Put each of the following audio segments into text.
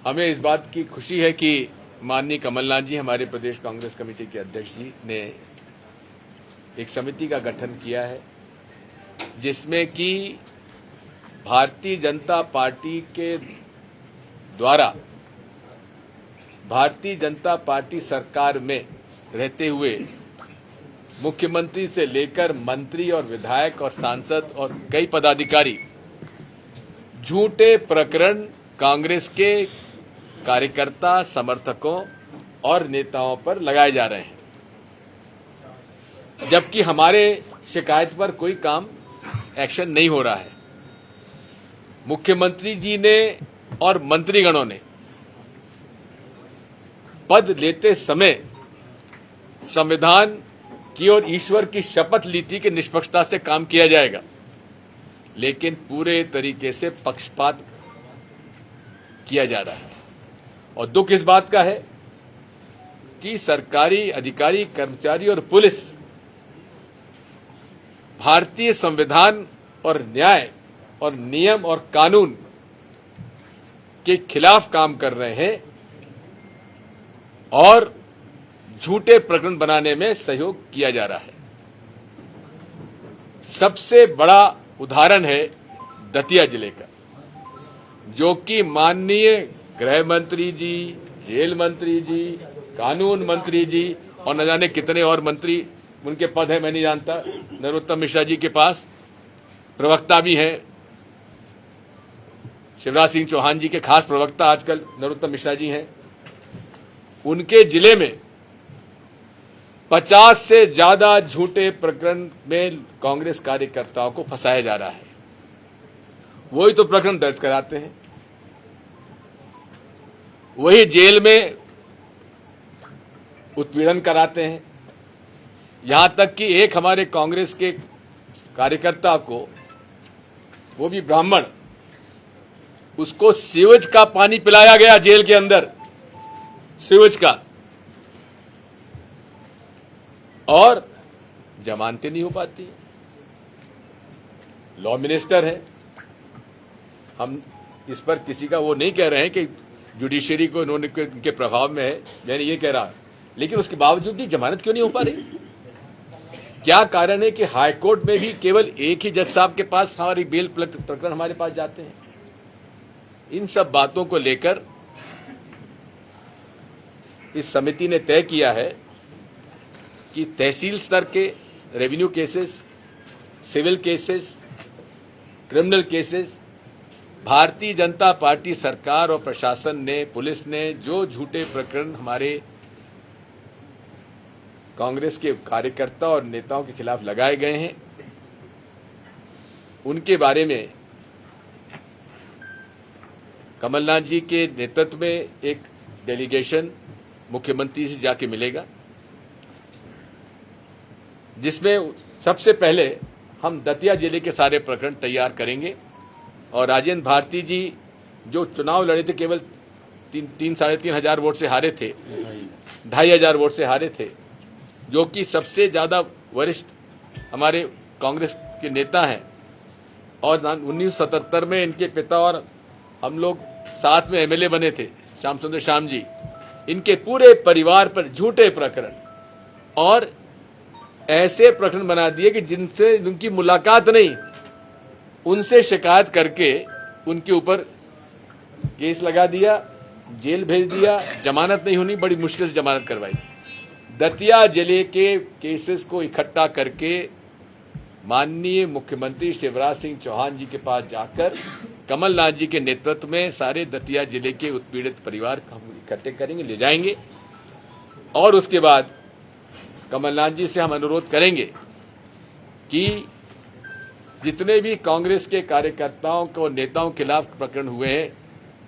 हमें इस बात की खुशी है कि माननीय कमलनाथ जी, हमारे प्रदेश कांग्रेस कमेटी के अध्यक्ष जी ने एक समिति का गठन किया है जिसमें कि भारतीय जनता पार्टी के द्वारा भारतीय जनता पार्टी सरकार में रहते हुए मुख्यमंत्री से लेकर मंत्री और विधायक और सांसद और कई पदाधिकारी झूठे प्रकरण कांग्रेस के कार्यकर्ता, समर्थकों और नेताओं पर लगाए जा रहे हैं, जबकि हमारे शिकायत पर कोई काम एक्शन नहीं हो रहा है। मुख्यमंत्री जी ने और मंत्रीगणों ने पद लेते समय संविधान की और ईश्वर की शपथ ली थी कि निष्पक्षता से काम किया जाएगा, लेकिन पूरे तरीके से पक्षपात किया जा रहा है। और दुख इस बात का है कि सरकारी अधिकारी, कर्मचारी और पुलिस भारतीय संविधान और न्याय और नियम और कानून के खिलाफ काम कर रहे हैं और झूठे प्रकरण बनाने में सहयोग किया जा रहा है। सबसे बड़ा उदाहरण है दतिया जिले का, जो कि माननीय गृह मंत्री जी, जेल मंत्री जी, कानून मंत्री जी और न जाने कितने और मंत्री उनके पद हैं, मैं नहीं जानता। नरोत्तम मिश्रा जी के पास प्रवक्ता भी हैं, शिवराज सिंह चौहान जी के खास प्रवक्ता आजकल नरोत्तम मिश्रा जी हैं। उनके जिले में 50 से ज्यादा झूठे प्रकरण में कांग्रेस कार्यकर्ताओं को फंसाया जा रहा है। वही तो प्रकरण दर्ज कराते हैं, वही जेल में उत्पीड़न कराते हैं। यहां तक कि एक हमारे कांग्रेस के कार्यकर्ता को, वो भी ब्राह्मण, उसको सीवेज का पानी पिलाया गया जेल के अंदर, सीवेज का, और जमानतें नहीं हो पाती। लॉ मिनिस्टर है, हम इस पर किसी का वो नहीं कह रहे हैं कि जुडिशरी को इन्होंने उनके प्रभाव में है, मैंने ये कह रहा, लेकिन उसके बावजूद भी जमानत क्यों नहीं हो पा रही? क्या कारण है कि हाईकोर्ट में भी केवल एक ही जज साहब के पास हमारी बेल प्रकरण हमारे पास जाते हैं? इन सब बातों को लेकर इस समिति ने तय किया है कि तहसील स्तर के revenue cases, civil cases, criminal cases, Bharatiya Janata party सरकार और प्रशासन ने, पुलिस ने जो झूठे प्रकरण हमारे कांग्रेस के कार्यकर्ता और नेताओं के खिलाफ लगाए गए हैं, उनके बारे में कमलनाथ जी के नेतृत्व में एक डेलीगेशन मुख्यमंत्री से जाके मिलेगा, जिसमें सबसे पहले हम दतिया जिले के सारे प्रकरण तैयार करेंगे। और राजेंद्र भारती जी जो चुनाव लड़े थे, केवल 3-3.5 हजार वोट से हारे थे, 2,500 वोट से हारे थे, जो कि सबसे ज्यादा वरिष्ठ हमारे कांग्रेस के नेता हैं। और 1977 में इनके पिता और हम लोग साथ में एमएलए बने थे, श्याम सुंदर श्याम जी। इनके पूरे परिवार पर झूठे प्रकरण और ऐसे प्रकरण बना दिए कि जिनसे उनकी मुलाकात नहीं, उनसे शिकायत करके उनके ऊपर केस लगा दिया, जेल भेज दिया, जमानत नहीं होनी, बड़ी मुश्किल से जमानत करवाई। दतिया जिले के केसेस को इकट्ठा करके माननीय मुख्यमंत्री शिवराज सिंह चौहान जी के पास जाकर कमलनाथ जी के नेतृत्व में सारे दतिया जिले के उत्पीड़ित परिवार को हम इकट्ठे करेंगे, ले जाएंगे। और उसके बाद कमलनाथ जी से हम अनुरोध करेंगे कि जितने भी कांग्रेस के कार्यकर्ताओं को, नेताओं के खिलाफ प्रकरण हुए हैं,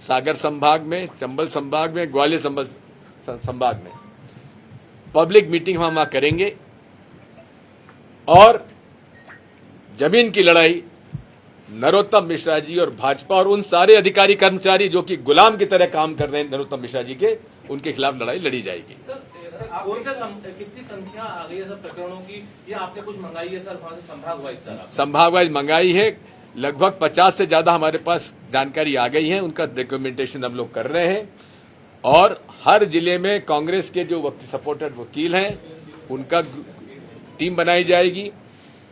सागर संभाग में, चंबल संभाग में, ग्वालियर संभाग में, पब्लिक मीटिंग हम वहां करेंगे। और जमीन की लड़ाई नरोत्तम मिश्रा जी और भाजपा और उन सारे अधिकारी कर्मचारी जो कि गुलाम की तरह काम कर रहे हैं नरोत्तम मिश्रा जी के, उनके खिलाफ लड़ाई लड़ी जाएगी। कितनी संख्या आ गई है सर प्रकरणों की, या आपने कुछ मंगाई है सर वहां से संभाग वाइज? सर संभाग वाइज मंगाई है। लगभग 50 से ज्यादा हमारे पास जानकारी आ गई है, उनका डॉक्यूमेंटेशन हम लोग कर रहे हैं और हर जिले में कांग्रेस के जो सपोर्टेड वकील हैं उनका टीम बनाई जाएगी।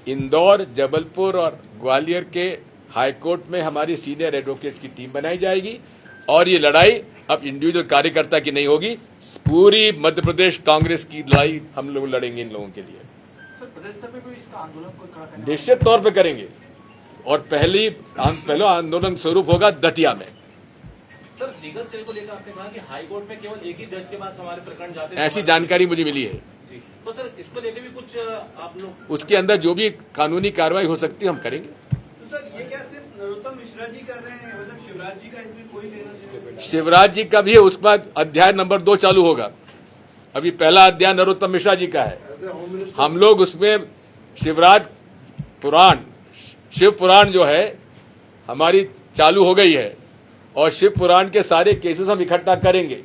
इंदौर, जबलपुर और ग्वालियर के हाईकोर्ट में हमारी सीनियर एडवोकेट्स की टीम बनाई जाएगी और ये लड़ाई अब इंडिविजुअल कार्यकर्ता की नहीं होगी, पूरी मध्य प्रदेश कांग्रेस की लड़ाई हम लोग लड़ेंगे इन लोगों के लिए। सर, प्रदेश स्तर पे कोई इसका आंदोलन को कड़ा करना निश्चित तौर पे करेंगे और पहला आंदोलन स्वरूप होगा दतिया में। सर, लीगल सेल को लेकर आपने कहा कि हाई कोर्ट में केवल एक ही जज के पास हमारे प्रकरण जाते हैं, ऐसी जानकारी मुझे मिली है। जी। तो सर, इसको लेकर भी कुछ आप लोग उसके अंदर जो भी कानूनी कार्रवाई हो सकती है हम करेंगे। तो सर ये क्या सिर्फ नरोत्तम मिश्रा जी कर रहे हैं, मतलब शिवराज जी का इसमें कोई लेना देना? शिवराज जी का भी है, उसके बाद अध्याय नंबर 2 चालू होगा। अभी पहला अध्याय नरोत्तम मिश्रा जी का है, हम लोग उसमें शिवराज पुराण, शिव पुराण जो है हमारी चालू हो गई है और शिव पुराण के सारे केसेस हम इकट्ठा करेंगे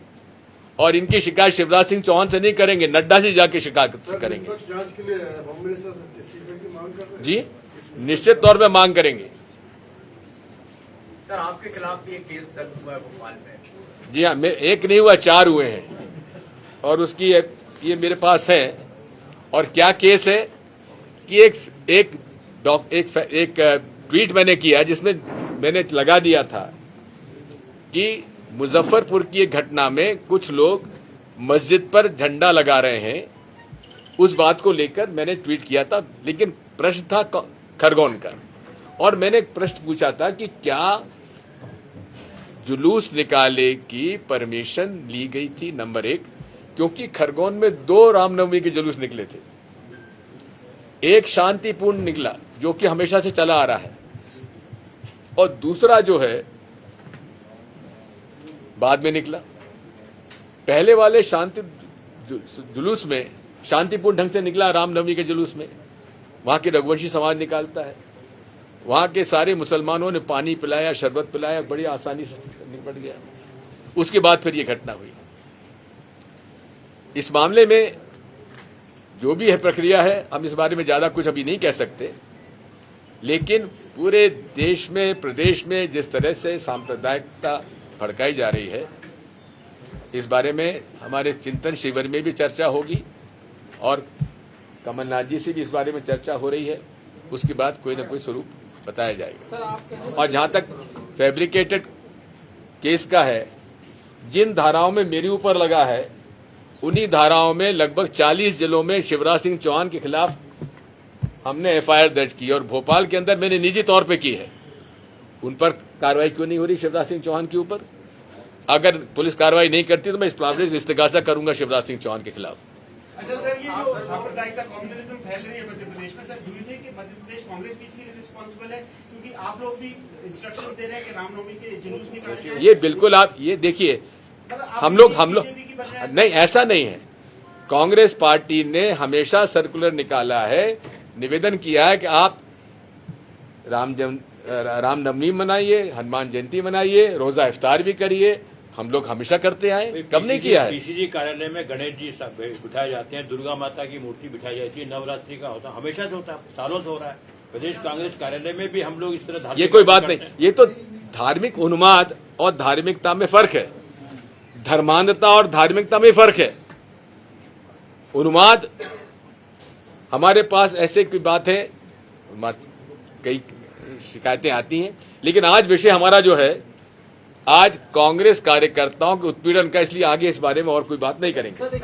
और इनकी शिकायत शिवराज सिंह चौहान से नहीं करेंगे, नड्डा से जाके शिकायत करेंगे। जांच के लिए होम मिनिस्टर से इस्तीफे की मांग कर रहे हैं? जी, निश्चित तौर पे मांग करेंगे। सर आपके खिलाफ भी एक केस दर्ज हुआ है भोपाल में। जी हाँ, एक नहीं हुआ 4 हुए हैं और उसकी ये मेरे पास है। और क्या केस है कि एक ट्वीट मैंने किया जिसमें मैंने लगा दिया था कि मुजफ्फरपुर की एक घटना में कुछ लोग मस्जिद पर झंडा लगा रहे हैं, उस बात को लेकर मैंने ट्वीट किया था। लेकिन प्रश्न था खरगोन का और मैंने एक प्रश्न पूछा था कि क्या जुलूस निकाले की परमिशन ली गई थी, नंबर 1, क्योंकि खरगोन में 2 रामनवमी के जुलूस निकले थे। एक शांतिपूर्ण निकला जो कि हमेशा से चला आ रहा है और दूसरा जो है बाद में निकला। पहले वाले शांति जुलूस में शांतिपूर्ण ढंग से निकला, रामनवमी के जुलूस में वहां के रघुवंशी समाज निकालता है, वहां के सारे मुसलमानों ने पानी पिलाया, शरबत पिलाया, बड़ी आसानी से निपट गया। उसके बाद फिर ये घटना हुई। इस मामले में जो भी है प्रक्रिया है, हम इस बारे में ज्यादा कुछ अभी नहीं कह सकते, लेकिन पूरे देश में, प्रदेश में जिस तरह से सांप्रदायिकता भड़काई जा रही है, इस बारे में हमारे चिंतन शिविर में भी चर्चा होगी और कमलनाथ जी से भी इस बारे में चर्चा हो रही है। उसके बाद कोई न कोई स्वरूप बताया जाएगा। और जहां तक फैब्रिकेटेड केस का है, जिन धाराओं में मेरे ऊपर लगा है उन्हीं धाराओं में लगभग 40 जिलों में शिवराज सिंह चौहान के खिलाफ हमने एफआईआर दर्ज की और भोपाल के अंदर मैंने निजी तौर पे की है। उन पर कार्रवाई क्यों नहीं हो रही शिवराज सिंह चौहान के ऊपर? अगर पुलिस कार्रवाई नहीं करती तो मैं इस मामले से इस्तिगासा करूंगा शिवराज सिंह चौहान के खिलाफ। अच्छा सर, ये जो सांप्रदायिकता कम्युनलिज्म फैल रही है मध्य प्रदेश में, सर डू यू थिंक कि मध्य प्रदेश कांग्रेस भी इसके लिए रिस्पॉन्सिबल है? क्योंकि आप लोग भी इंस्ट्रक्शंस दे रहे हैं कि रामनवमी के जुलूस निकाले। ये बिल्कुल, आप ये देखिए, हम लोग नहीं, ऐसा नहीं है। कांग्रेस पार्टी ने हमेशा सर्कुलर निकाला है, निवेदन किया है कि आप रामनवमी मनाइए, हनुमान जयंती मनाइए, रोजा इफ्तार भी करिए। हम लोग हमेशा करते आए, कब नहीं किया है? पीसीजी कार्यालय में गणेश जी बिठाए जाते हैं, दुर्गा माता की मूर्ति बिठाई जाती है, नवरात्रि का होता है, हमेशा से होता है, सालों से हो रहा है। प्रदेश कांग्रेस कार्यालय में भी हम लोग इस तरह ये कोई बात नहीं, ये तो धार्मिक उन्माद और धार्मिकता में फर्क है, धर्मांधता और धार्मिकता में फर्क है। उन्माद, हमारे पास ऐसे कोई बात है, कई शिकायतें आती हैं, लेकिन आज विषय हमारा जो है, आज कांग्रेस कार्यकर्ताओं के उत्पीड़न का, इसलिए आगे इस बारे में और कोई बात नहीं करेंगे।